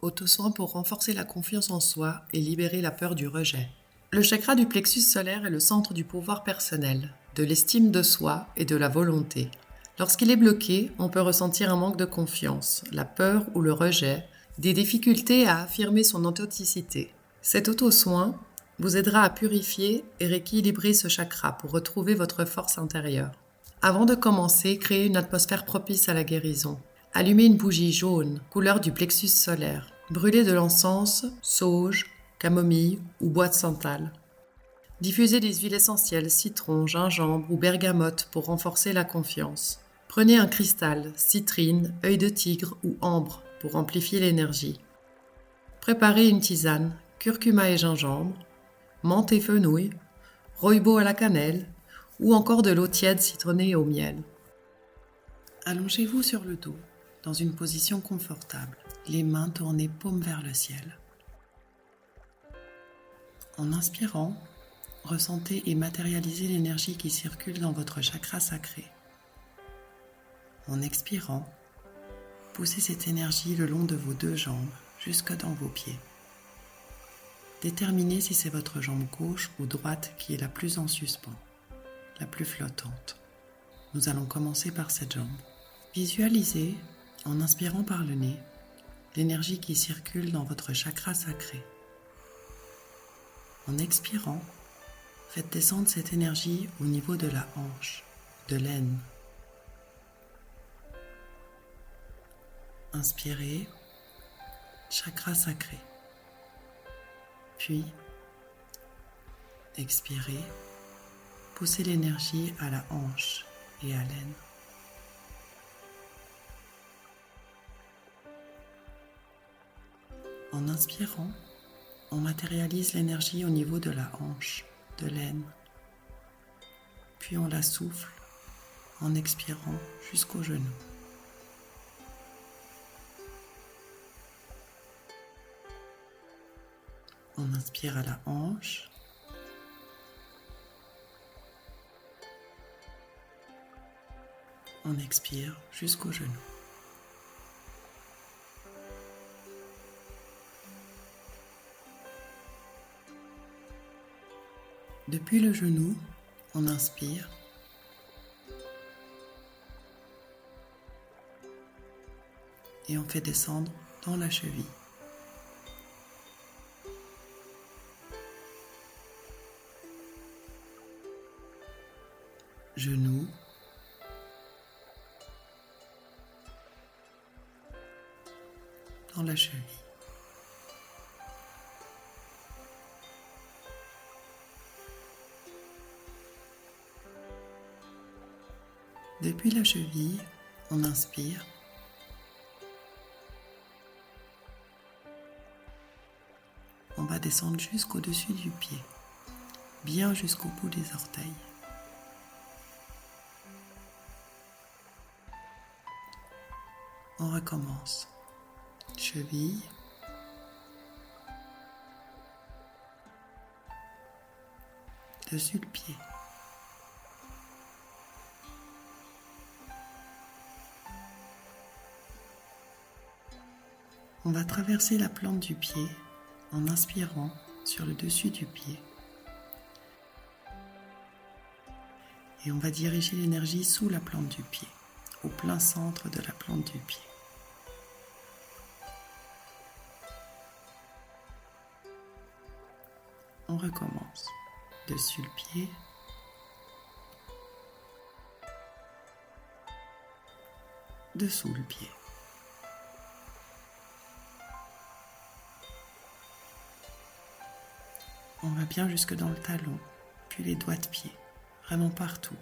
Autosoin pour renforcer la confiance en soi et libérer la peur du rejet. Le chakra du plexus solaire est le centre du pouvoir personnel, de l'estime de soi et de la volonté. Lorsqu'il est bloqué, on peut ressentir un manque de confiance, la peur ou le rejet, des difficultés à affirmer son authenticité. Cet auto-soin vous aidera à purifier et rééquilibrer ce chakra pour retrouver votre force intérieure. Avant de commencer, créez une atmosphère propice à la guérison. Allumez une bougie jaune, couleur du plexus solaire. Brûlez de l'encens, sauge, camomille ou bois de santal. Diffusez des huiles essentielles, citron, gingembre ou bergamote pour renforcer la confiance. Prenez un cristal, citrine, œil de tigre ou ambre pour amplifier l'énergie. Préparez une tisane, curcuma et gingembre, menthe et fenouil, rooibos à la cannelle ou encore de l'eau tiède citronnée au miel. Allongez-vous sur le dos, dans une position confortable, les mains tournées paume vers le ciel. En inspirant, ressentez et matérialisez l'énergie qui circule dans votre chakra sacré. En expirant, poussez cette énergie le long de vos deux jambes jusque dans vos pieds. Déterminez si c'est votre jambe gauche ou droite qui est la plus en suspens, la plus flottante. Nous allons commencer par cette jambe. Visualisez, en inspirant par le nez, l'énergie qui circule dans votre chakra sacré. En expirant, faites descendre cette énergie au niveau de la hanche, de l'aine. Inspirez, chakra sacré. Puis, expirez, poussez l'énergie à la hanche et à l'aine. En inspirant, on matérialise l'énergie au niveau de la hanche, de l'aine. Puis on la souffle en expirant jusqu'au genou. On inspire à la hanche. On expire jusqu'au genou. Depuis le genou, on inspire. Et on fait descendre dans la cheville. Genou. Dans la cheville. Depuis la cheville, on inspire. On va descendre jusqu'au-dessus du pied, bien jusqu'au bout des orteils. On recommence. Cheville. Dessus le pied. On va traverser la plante du pied en inspirant sur le dessus du pied. Et on va diriger l'énergie sous la plante du pied, au plein centre de la plante du pied. On recommence. Dessus le pied. Dessous le pied. On va bien jusque dans le talon, puis les doigts de pied, vraiment partout.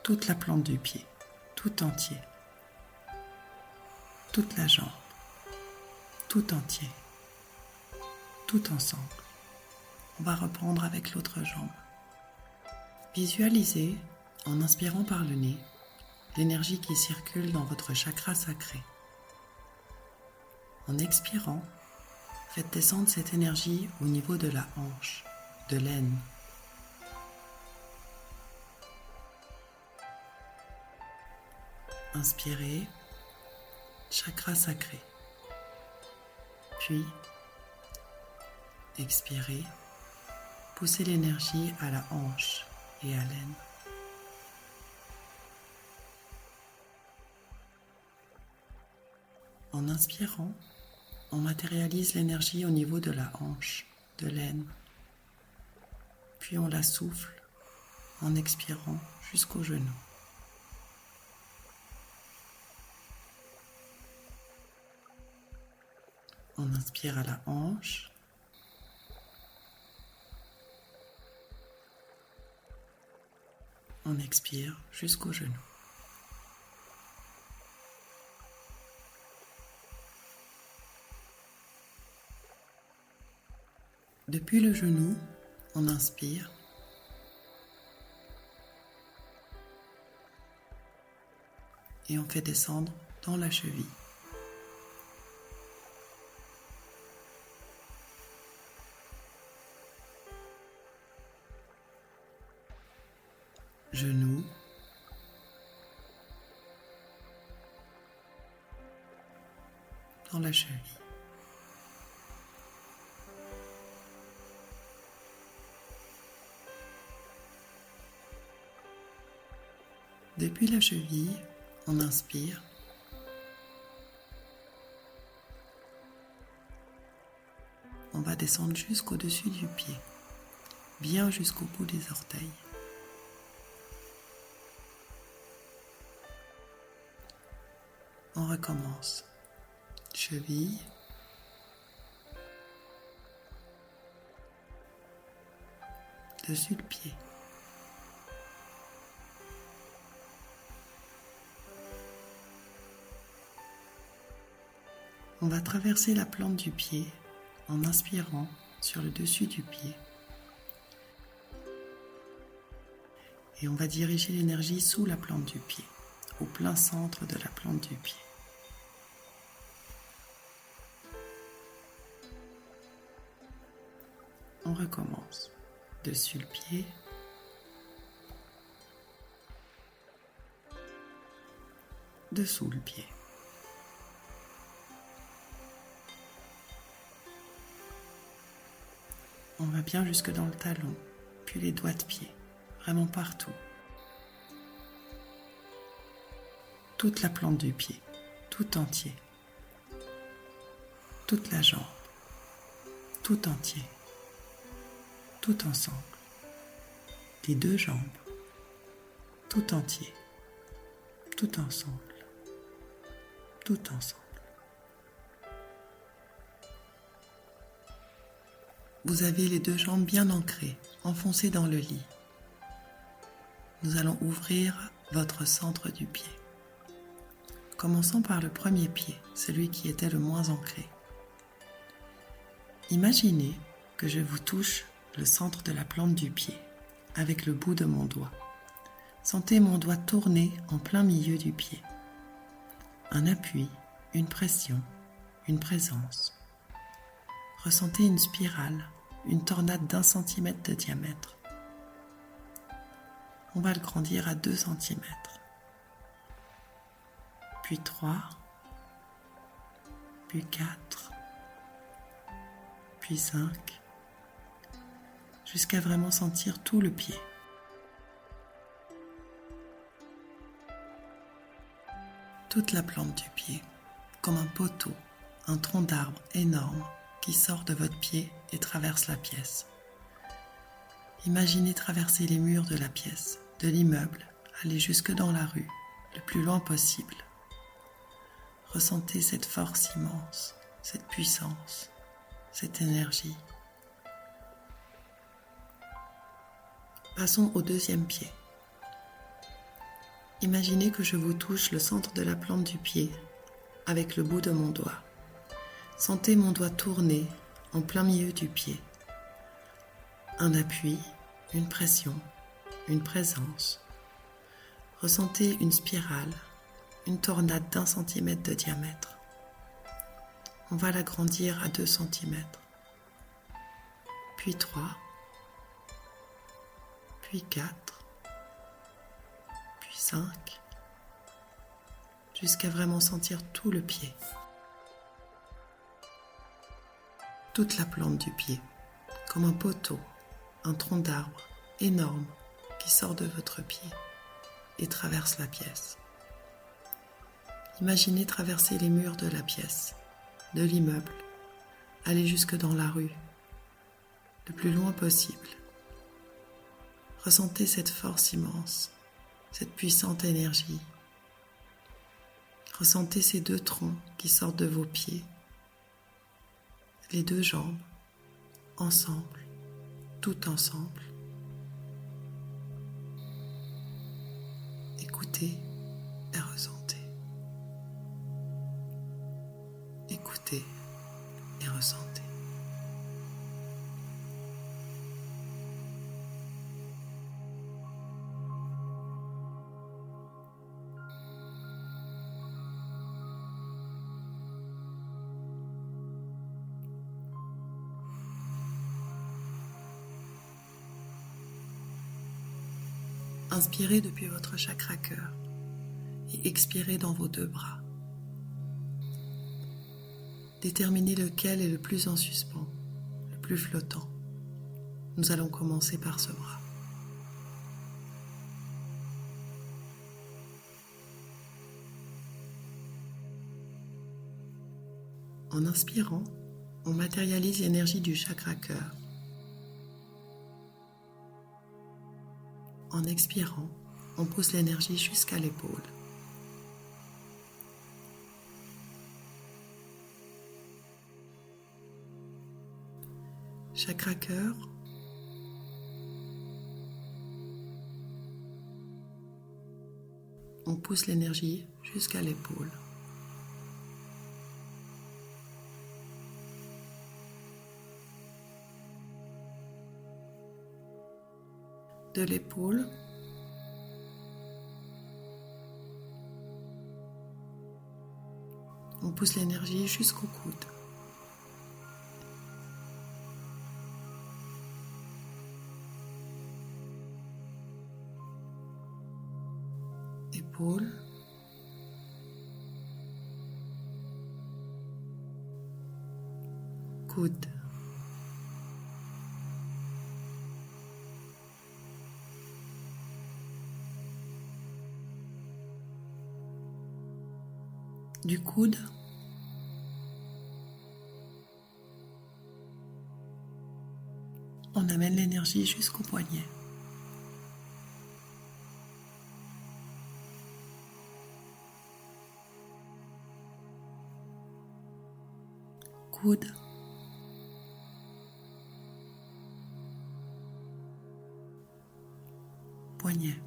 Toute la plante du pied, tout entier. Toute la jambe, tout entier. Tout ensemble. On va reprendre avec l'autre jambe. Visualisez, en inspirant par le nez, l'énergie qui circule dans votre chakra sacré. En expirant, faites descendre cette énergie au niveau de la hanche, de l'aine. Inspirez, chakra sacré. Puis, expirez, poussez l'énergie à la hanche et à l'aine. En inspirant, on matérialise l'énergie au niveau de la hanche, de l'aine. Puis on la souffle en expirant jusqu'au genou. On inspire à la hanche. On expire jusqu'au genou. Depuis le genou, on inspire. Et on fait descendre dans la cheville. Genou. Dans la cheville. Depuis la cheville, on inspire. On va descendre jusqu'au-dessus du pied, bien jusqu'au bout des orteils. On recommence. Cheville. Dessus le pied. On va traverser la plante du pied en inspirant sur le dessus du pied. Et on va diriger l'énergie sous la plante du pied, au plein centre de la plante du pied. On recommence. Dessus le pied. Dessous le pied. On va bien jusque dans le talon, puis les doigts de pied, vraiment partout. Toute la plante du pied, tout entier. Toute la jambe, tout entier. Tout ensemble. Les deux jambes, tout entier. Tout ensemble. Tout ensemble. Vous avez les deux jambes bien ancrées, enfoncées dans le lit. Nous allons ouvrir votre centre du pied. Commençons par le premier pied, celui qui était le moins ancré. Imaginez que je vous touche le centre de la plante du pied avec le bout de mon doigt. Sentez mon doigt tourner en plein milieu du pied. Un appui, une pression, une présence. Ressentez une spirale, une tornade d'1 centimètre de diamètre. On va le grandir à 2 centimètres. Puis 3, puis 4, puis 5, jusqu'à vraiment sentir tout le pied. Toute la plante du pied, comme un poteau, un tronc d'arbre énorme qui sort de votre pied et traverse la pièce. Imaginez traverser les murs de la pièce, de l'immeuble, aller jusque dans la rue, le plus loin possible. Ressentez cette force immense, cette puissance, cette énergie. Passons au deuxième pied. Imaginez que je vous touche le centre de la plante du pied avec le bout de mon doigt. Sentez mon doigt tourner en plein milieu du pied. Un appui, une pression, une présence. Ressentez une spirale, une tornade d'1 centimètre de diamètre. On va l'agrandir à 2 centimètres. Puis 3, puis 4, puis 5, jusqu'à vraiment sentir tout le pied, toute la plante du pied, comme un poteau, un tronc d'arbre énorme qui sort de votre pied et traverse la pièce. Imaginez traverser les murs de la pièce, de l'immeuble, aller jusque dans la rue, le plus loin possible. Ressentez cette force immense, cette puissante énergie. Ressentez ces deux troncs qui sortent de vos pieds, les deux jambes, ensemble, tout ensemble. Écoutez et ressentez. Écoutez et ressentez. Inspirez depuis votre chakra cœur et expirez dans vos deux bras. Déterminez lequel est le plus en suspens, le plus flottant. Nous allons commencer par ce bras. En inspirant, on matérialise l'énergie du chakra cœur. En expirant, on pousse l'énergie jusqu'à l'épaule. Chakra cœur. On pousse l'énergie jusqu'à l'épaule. De l'épaule, on pousse l'énergie jusqu'au coude. Épaule, coude. Du coude, on amène l'énergie jusqu'au poignet. Coude, poignet.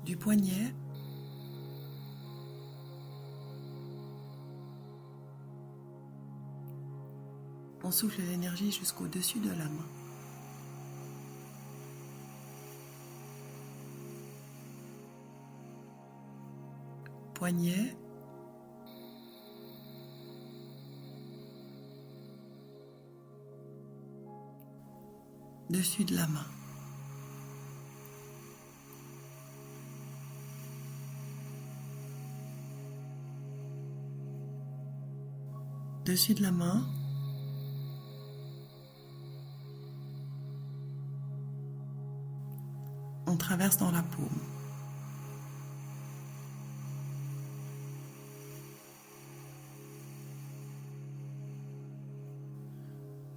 Du poignet, on souffle l'énergie jusqu'au-dessus de la main. Poignet, dessus de la main. Dessus de la main, on traverse dans la paume.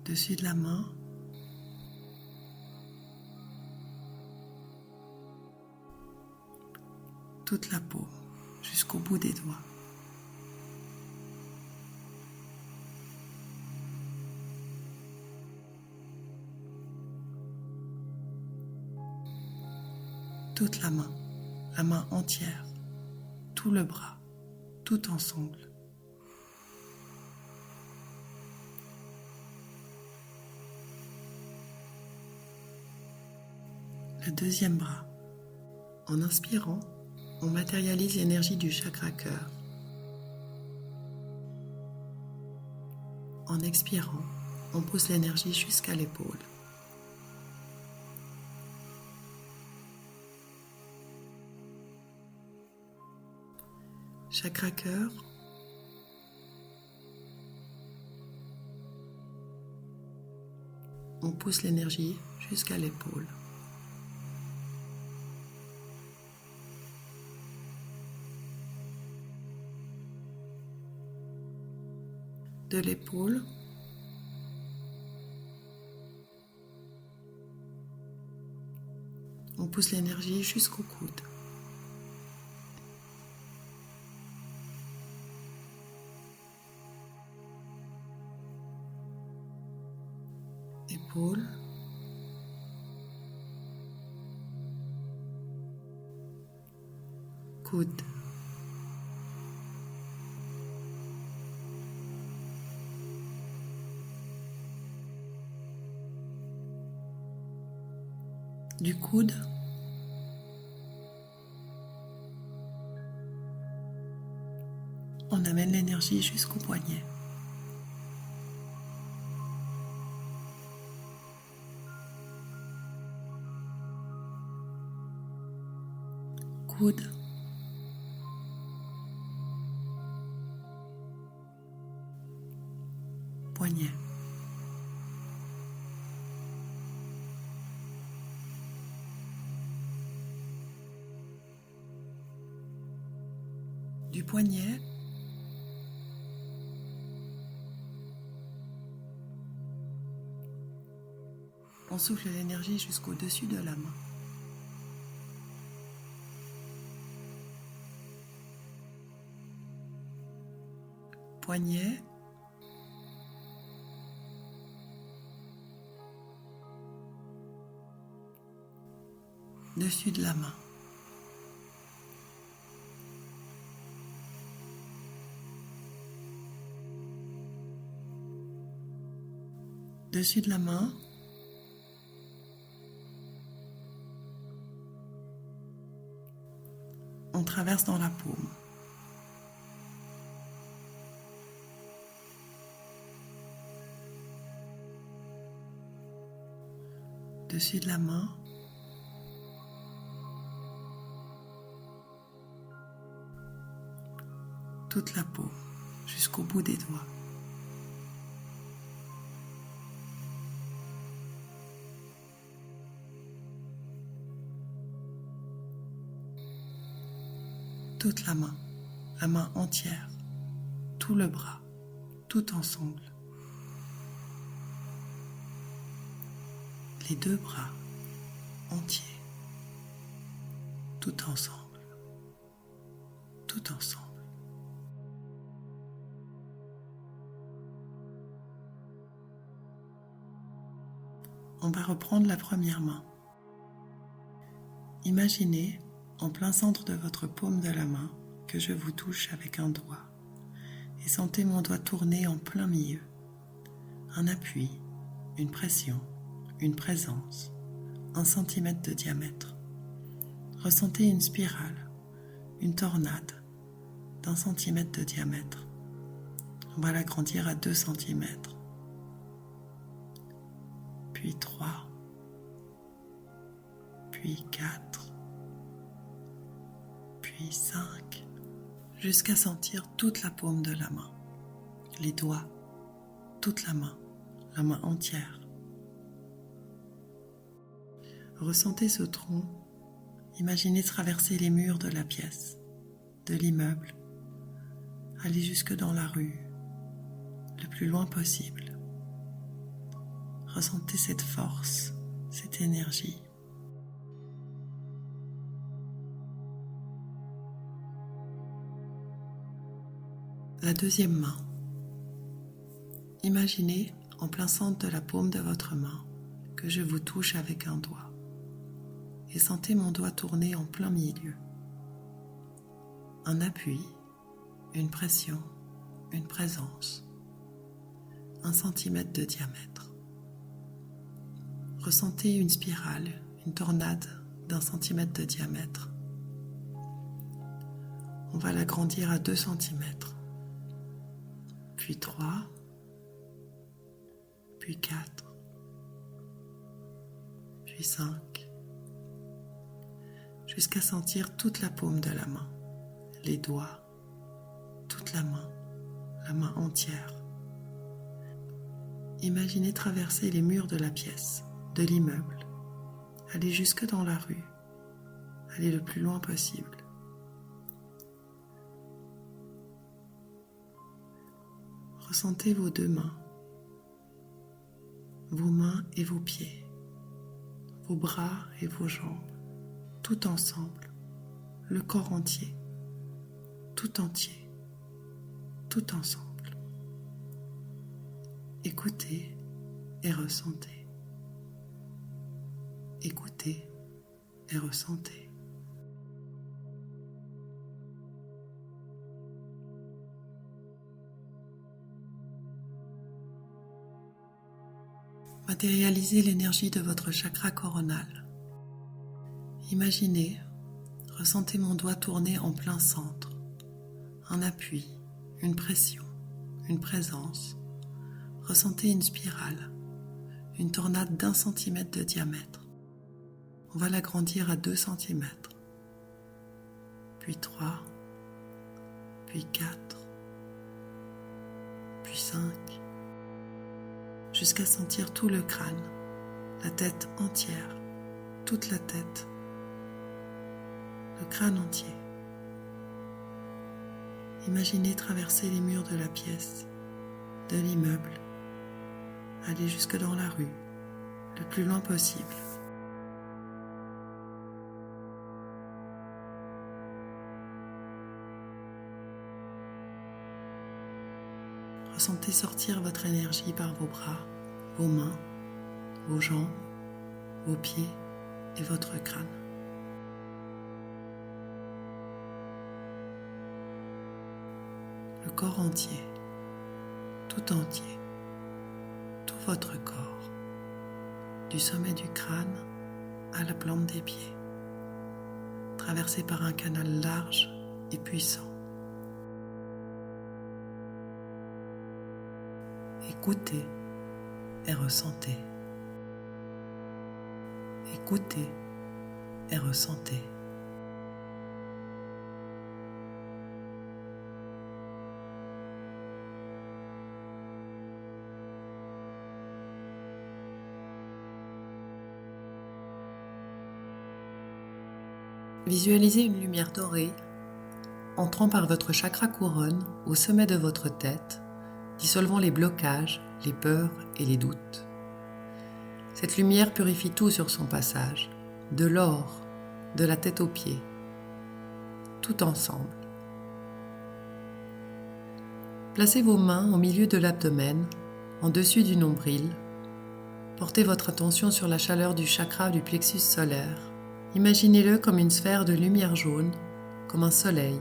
Dessus de la main, toute la paume jusqu'au bout des doigts. Toute la main entière, tout le bras, tout ensemble. Le deuxième bras. En inspirant, on matérialise l'énergie du chakra cœur. En expirant, On pousse l'énergie jusqu'à l'épaule. Chakra cœur. On pousse l'énergie jusqu'à l'épaule. De l'épaule, on pousse l'énergie jusqu'au coude. Épaule, coude, du coude, on amène l'énergie jusqu'au poignet. Coude, poignet. Du poignet, on souffle l'énergie jusqu'au-dessus de la main. Poignet, dessus de la main. Dessus de la main, on traverse dans la paume. Dessus de la main, toute la peau jusqu'au bout des doigts. Toute la main entière, tout le bras, tout ensemble. Les deux bras entiers, tout ensemble, tout ensemble. On va reprendre la première main. Imaginez en plein centre de votre paume de la main que je vous touche avec un doigt et sentez mon doigt tourner en plein milieu. Un appui, une pression, une présence, 1 centimètre de diamètre. Ressentez une spirale, une tornade d'1 centimètre de diamètre. On va l'agrandir à 2 centimètres. Puis 3, puis 4, puis 5, jusqu'à sentir toute la paume de la main, les doigts, toute la main entière. Ressentez ce tronc, imaginez traverser les murs de la pièce, de l'immeuble, aller jusque dans la rue, le plus loin possible. Ressentez cette force, cette énergie. La deuxième main. Imaginez en plein centre de la paume de votre main que je vous touche avec un doigt et sentez mon doigt tourner en plein milieu. Un appui, une pression, une présence, 1 centimètre de diamètre. Ressentez une spirale, une tornade d'1 centimètre de diamètre. On va l'agrandir à 2 centimètres, puis 3, puis 4, puis 5, jusqu'à sentir toute la paume de la main, les doigts, toute la main entière. Imaginez traverser les murs de la pièce, de l'immeuble, aller jusque dans la rue, aller le plus loin possible. Ressentez vos deux mains et vos pieds, vos bras et vos jambes, tout ensemble, le corps entier, tout ensemble. Écoutez et ressentez. Écoutez et ressentez. Matérialisez l'énergie de votre chakra coronal. Imaginez, ressentez mon doigt tourner en plein centre. Un appui, une pression, une présence. Ressentez une spirale, une tornade d'1 centimètre de diamètre. On va l'agrandir à 2 centimètres, puis 3, puis 4, puis 5, jusqu'à sentir tout le crâne, la tête entière, toute la tête, le crâne entier. Imaginez traverser les murs de la pièce, de l'immeuble, aller jusque dans la rue, le plus loin possible. Ressentez sortir votre énergie par vos bras, vos mains, vos jambes, vos pieds et votre crâne. Le corps entier, tout votre corps, du sommet du crâne à la plante des pieds, traversé par un canal large et puissant. Écoutez et ressentez. Écoutez et ressentez. Visualisez une lumière dorée entrant par votre chakra couronne au sommet de votre tête, dissolvant les blocages, les peurs et les doutes. Cette lumière purifie tout sur son passage, de l'or, de la tête aux pieds, tout ensemble. Placez vos mains au milieu de l'abdomen, en dessus du nombril. Portez votre attention sur la chaleur du chakra du plexus solaire. Imaginez-le comme une sphère de lumière jaune, comme un soleil.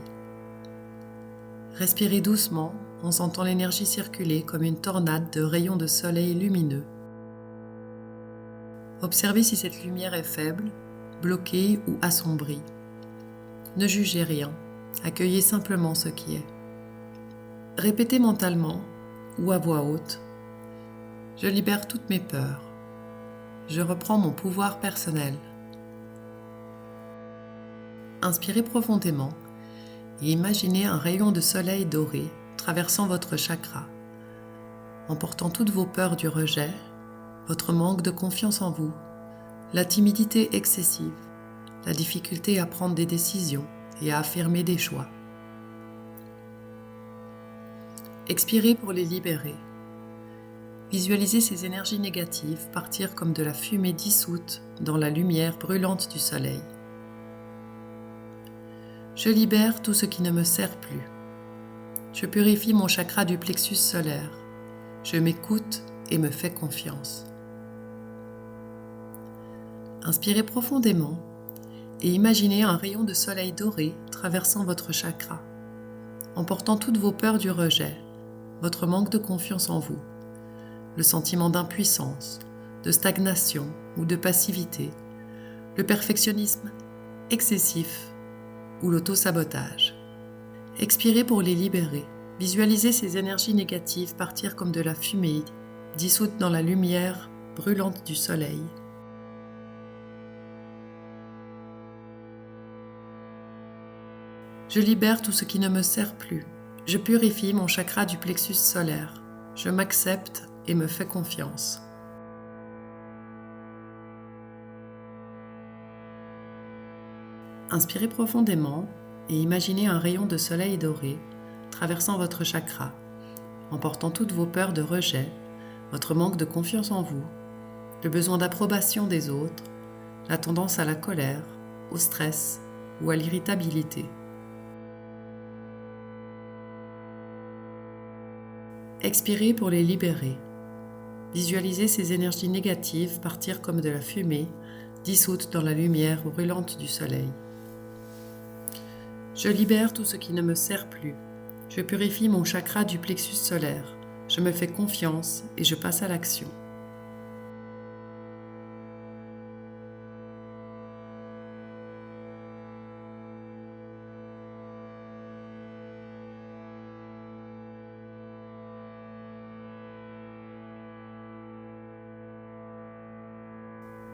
Respirez doucement en sentant l'énergie circuler comme une tornade de rayons de soleil lumineux. Observez si cette lumière est faible, bloquée ou assombrie. Ne jugez rien, accueillez simplement ce qui est. Répétez mentalement ou à voix haute « Je libère toutes mes peurs. Je reprends mon pouvoir personnel. » Inspirez profondément et imaginez un rayon de soleil doré traversant votre chakra, emportant toutes vos peurs du rejet, votre manque de confiance en vous, la timidité excessive, la difficulté à prendre des décisions et à affirmer des choix. Expirez pour les libérer. Visualisez ces énergies négatives partir comme de la fumée dissoute dans la lumière brûlante du soleil. Je libère tout ce qui ne me sert plus. Je purifie mon chakra du plexus solaire. Je m'écoute et me fais confiance. Inspirez profondément et imaginez un rayon de soleil doré traversant votre chakra, emportant toutes vos peurs du rejet, votre manque de confiance en vous, le sentiment d'impuissance, de stagnation ou de passivité, le perfectionnisme excessif ou l'auto-sabotage. Expirez pour les libérer. Visualisez ces énergies négatives partir comme de la fumée dissoute dans la lumière brûlante du soleil. Je libère tout ce qui ne me sert plus. Je purifie mon chakra du plexus solaire. Je m'accepte et me fais confiance. Inspirez profondément et imaginez un rayon de soleil doré traversant votre chakra, emportant toutes vos peurs de rejet, votre manque de confiance en vous, le besoin d'approbation des autres, la tendance à la colère, au stress ou à l'irritabilité. Expirez pour les libérer. Visualisez ces énergies négatives partir comme de la fumée, dissoute dans la lumière brûlante du soleil. Je libère tout ce qui ne me sert plus. Je purifie mon chakra du plexus solaire. Je me fais confiance et je passe à l'action.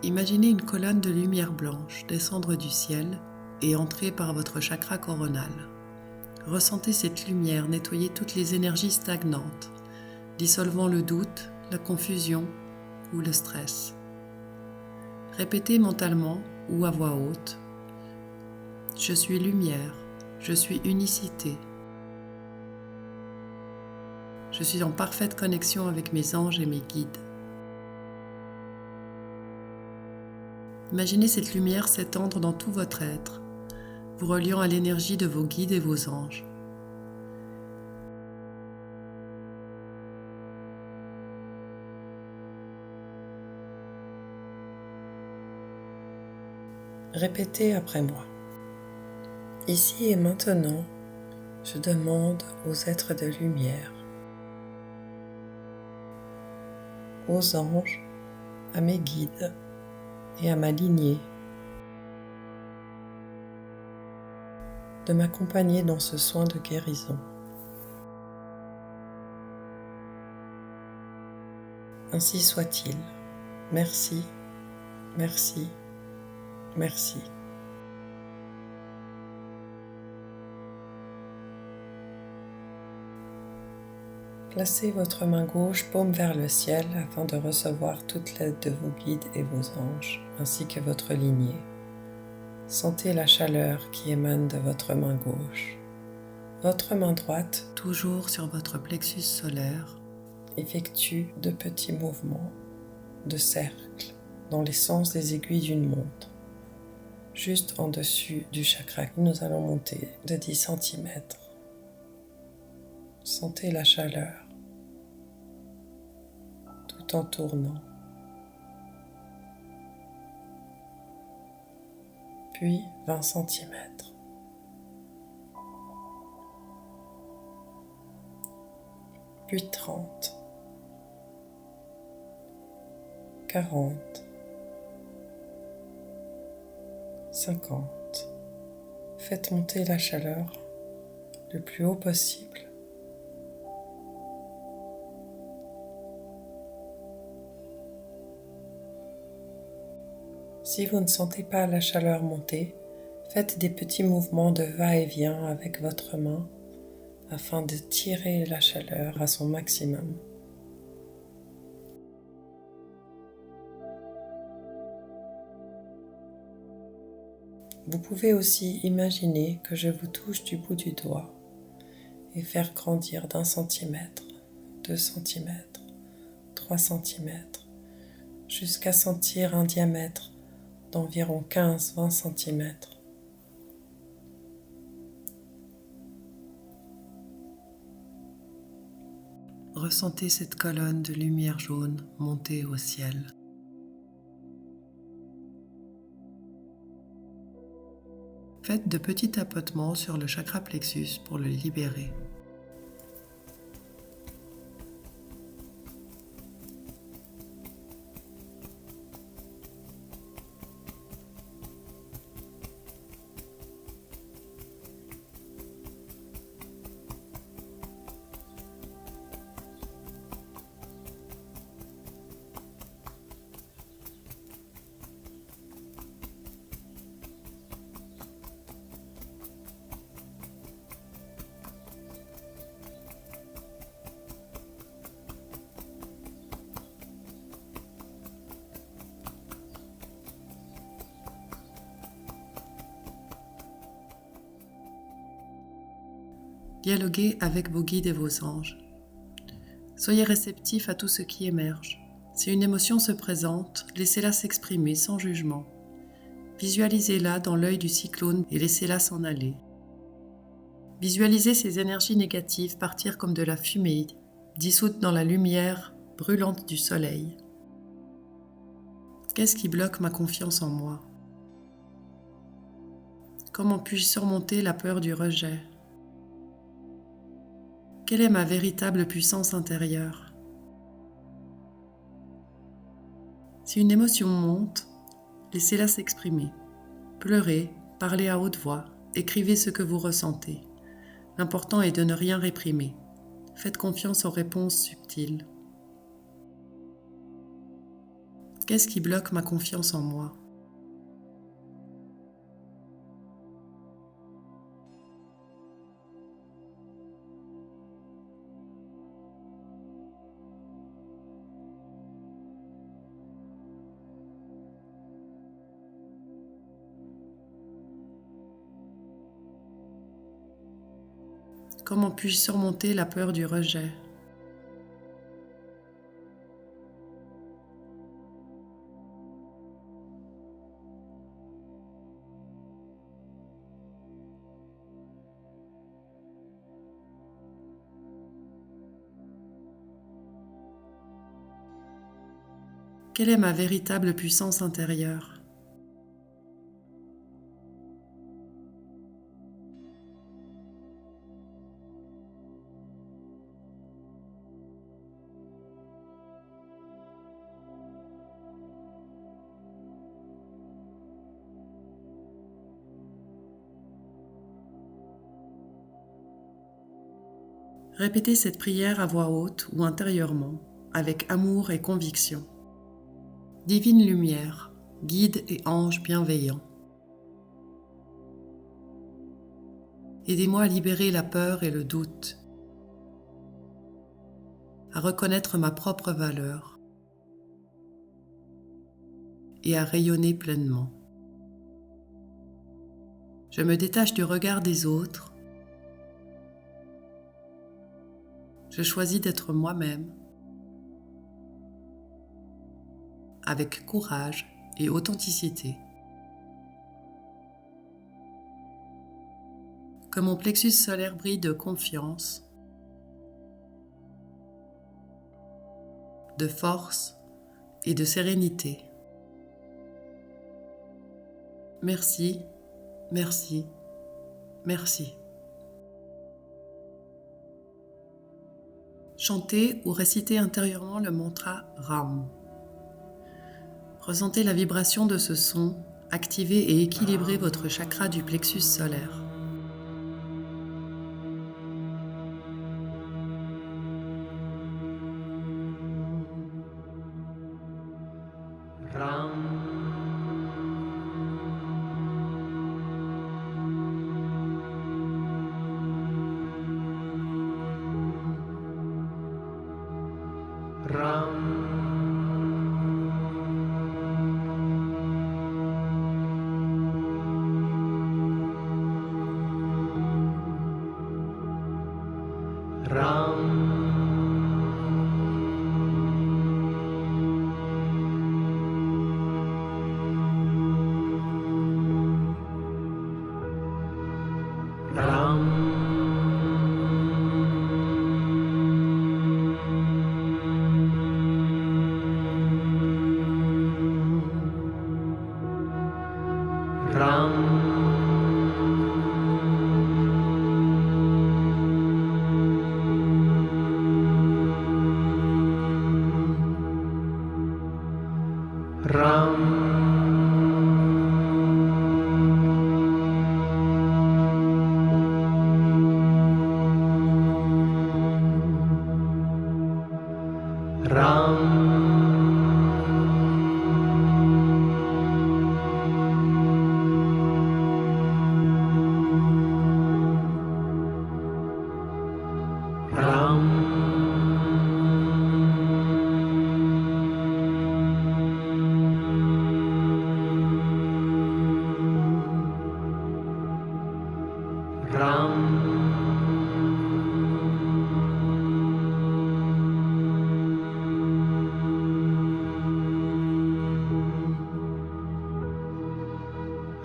Imaginez une colonne de lumière blanche descendre du ciel et entrer par votre chakra coronal. Ressentez cette lumière nettoyer toutes les énergies stagnantes, dissolvant le doute, la confusion ou le stress. Répétez mentalement ou à voix haute : je suis lumière, je suis unicité. Je suis en parfaite connexion avec mes anges et mes guides. Imaginez cette lumière s'étendre dans tout votre être, vous reliant à l'énergie de vos guides et vos anges. Répétez après moi. Ici et maintenant, je demande aux êtres de lumière, aux anges, à mes guides et à ma lignée de m'accompagner dans ce soin de guérison. Ainsi soit-il. Merci, merci, merci. Placez votre main gauche paume vers le ciel afin de recevoir toute l'aide de vos guides et vos anges, ainsi que votre lignée. Sentez la chaleur qui émane de votre main gauche. Votre main droite, toujours sur votre plexus solaire, effectue de petits mouvements de cercle dans les sens des aiguilles d'une montre, juste en dessus du chakra que nous allons monter de 10 cm. Sentez la chaleur tout en tournant. Puis 20 cm. Puis 30. 40. 50. Faites monter la chaleur le plus haut possible. Si vous ne sentez pas la chaleur monter, faites des petits mouvements de va-et-vient avec votre main afin de tirer la chaleur à son maximum. Vous pouvez aussi imaginer que je vous touche du bout du doigt et faire grandir d'1 centimètre, 2 centimètres, 3 centimètres, jusqu'à sentir un diamètre d'environ 15-20 cm. Ressentez cette colonne de lumière jaune monter au ciel. Faites de petits tapotements sur le chakra plexus pour le libérer. Dialoguez avec vos guides et vos anges. Soyez réceptifs à tout ce qui émerge. Si une émotion se présente, laissez-la s'exprimer sans jugement. Visualisez-la dans l'œil du cyclone et laissez-la s'en aller. Visualisez ces énergies négatives partir comme de la fumée, dissoute dans la lumière brûlante du soleil. Qu'est-ce qui bloque ma confiance en moi? Comment puis-je surmonter la peur du rejet? Quelle est ma véritable puissance intérieure? Si une émotion monte, laissez-la s'exprimer. Pleurez, parlez à haute voix, écrivez ce que vous ressentez. L'important est de ne rien réprimer. Faites confiance aux réponses subtiles. Qu'est-ce qui bloque ma confiance en moi? Comment puis-je surmonter la peur du rejet? Quelle est ma véritable puissance intérieure? Répétez cette prière à voix haute ou intérieurement, avec amour et conviction. Divine lumière, guide et ange bienveillant. Aidez-moi à libérer la peur et le doute, à reconnaître ma propre valeur et à rayonner pleinement. Je me détache du regard des autres. Je choisis d'être moi-même, avec courage et authenticité. Que mon plexus solaire brille de confiance, de force et de sérénité. Merci, merci, merci. Chantez ou récitez intérieurement le mantra RAM. Ressentez la vibration de ce son, activez et équilibrez votre chakra du plexus solaire.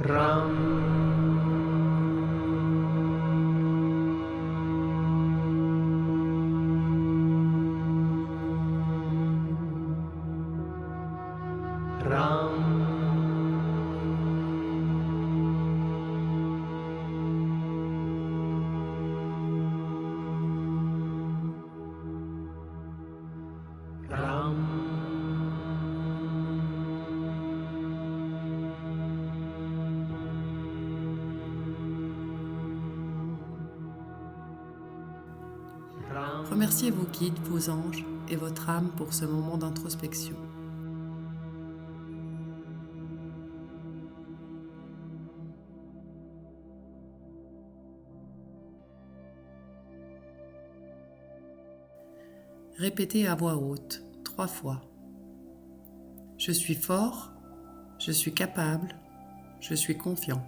Ram. Ram. Ram. Remerciez vos guides, vos anges et votre âme pour ce moment d'introspection. Répétez à voix haute 3 fois. Je suis fort, je suis capable, je suis confiant.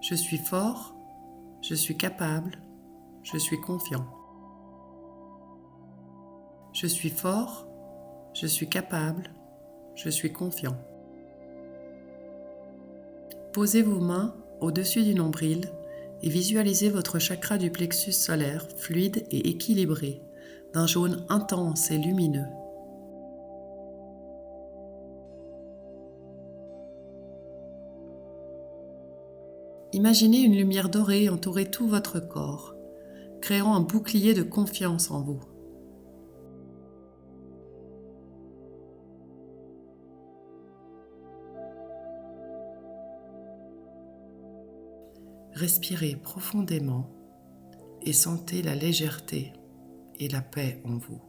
Je suis fort, je suis capable, je suis confiant. Je suis fort, je suis capable, je suis confiant. Posez vos mains au-dessus du nombril et visualisez votre chakra du plexus solaire fluide et équilibré, d'un jaune intense et lumineux. Imaginez une lumière dorée entourer tout votre corps, créant un bouclier de confiance en vous. Respirez profondément et sentez la légèreté et la paix en vous.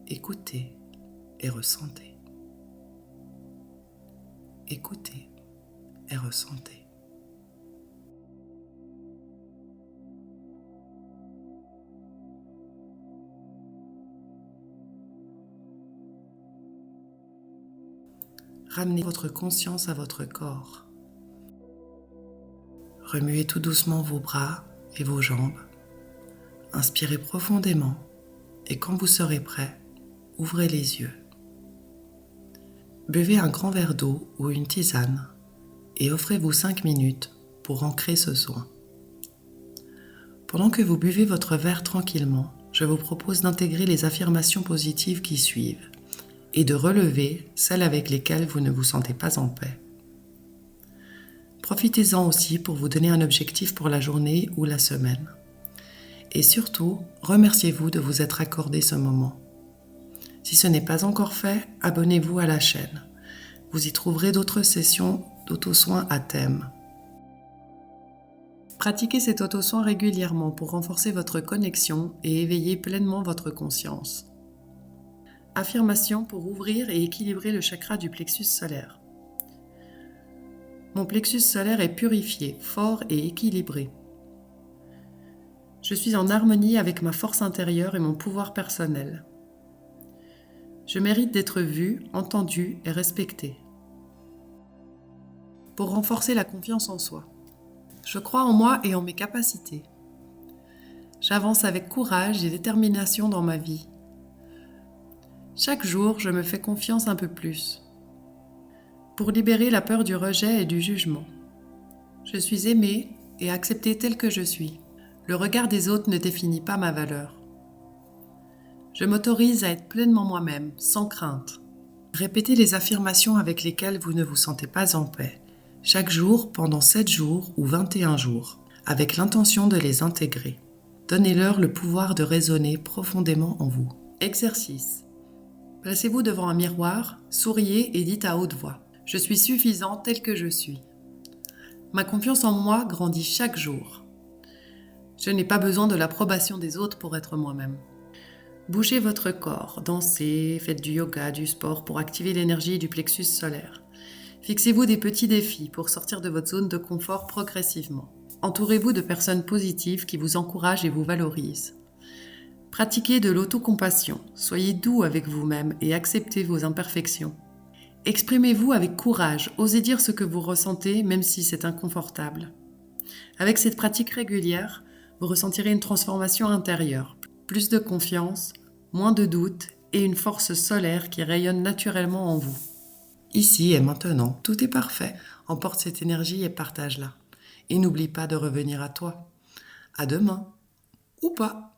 Écoutez et ressentez. Écoutez et ressentez. Ramenez votre conscience à votre corps. Remuez tout doucement vos bras et vos jambes. Inspirez profondément et quand vous serez prêt, ouvrez les yeux. Buvez un grand verre d'eau ou une tisane et offrez-vous 5 minutes pour ancrer ce soin. Pendant que vous buvez votre verre tranquillement, je vous propose d'intégrer les affirmations positives qui suivent et de relever celles avec lesquelles vous ne vous sentez pas en paix. Profitez-en aussi pour vous donner un objectif pour la journée ou la semaine. Et surtout, remerciez-vous de vous être accordé ce moment. Si ce n'est pas encore fait, abonnez-vous à la chaîne. Vous y trouverez d'autres sessions d'auto-soin à thème. Pratiquez cet auto-soin régulièrement pour renforcer votre connexion et éveiller pleinement votre conscience. Affirmation pour ouvrir et équilibrer le chakra du plexus solaire. Mon plexus solaire est purifié, fort et équilibré. Je suis en harmonie avec ma force intérieure et mon pouvoir personnel. Je mérite d'être vu, entendu et respecté. Pour renforcer la confiance en soi. Je crois en moi et en mes capacités. J'avance avec courage et détermination dans ma vie. Chaque jour, je me fais confiance un peu plus. Pour libérer la peur du rejet et du jugement. Je suis aimée et acceptée telle que je suis. Le regard des autres ne définit pas ma valeur. Je m'autorise à être pleinement moi-même, sans crainte. Répétez les affirmations avec lesquelles vous ne vous sentez pas en paix, chaque jour pendant 7 jours ou 21 jours, avec l'intention de les intégrer. Donnez-leur le pouvoir de résonner profondément en vous. Exercice. Placez-vous devant un miroir, souriez et dites à haute voix. Je suis suffisant tel que je suis. Ma confiance en moi grandit chaque jour. Je n'ai pas besoin de l'approbation des autres pour être moi-même. Bougez votre corps, dansez, faites du yoga, du sport pour activer l'énergie du plexus solaire. Fixez-vous des petits défis pour sortir de votre zone de confort progressivement. Entourez-vous de personnes positives qui vous encouragent et vous valorisent. Pratiquez de l'autocompassion, soyez doux avec vous-même et acceptez vos imperfections. Exprimez-vous avec courage, osez dire ce que vous ressentez même si c'est inconfortable. Avec cette pratique régulière, vous ressentirez une transformation intérieure, plus de confiance, moins de doutes et une force solaire qui rayonne naturellement en vous. Ici et maintenant, tout est parfait. Emporte cette énergie et partage-la. Et n'oublie pas de revenir à toi. À demain. Ou pas.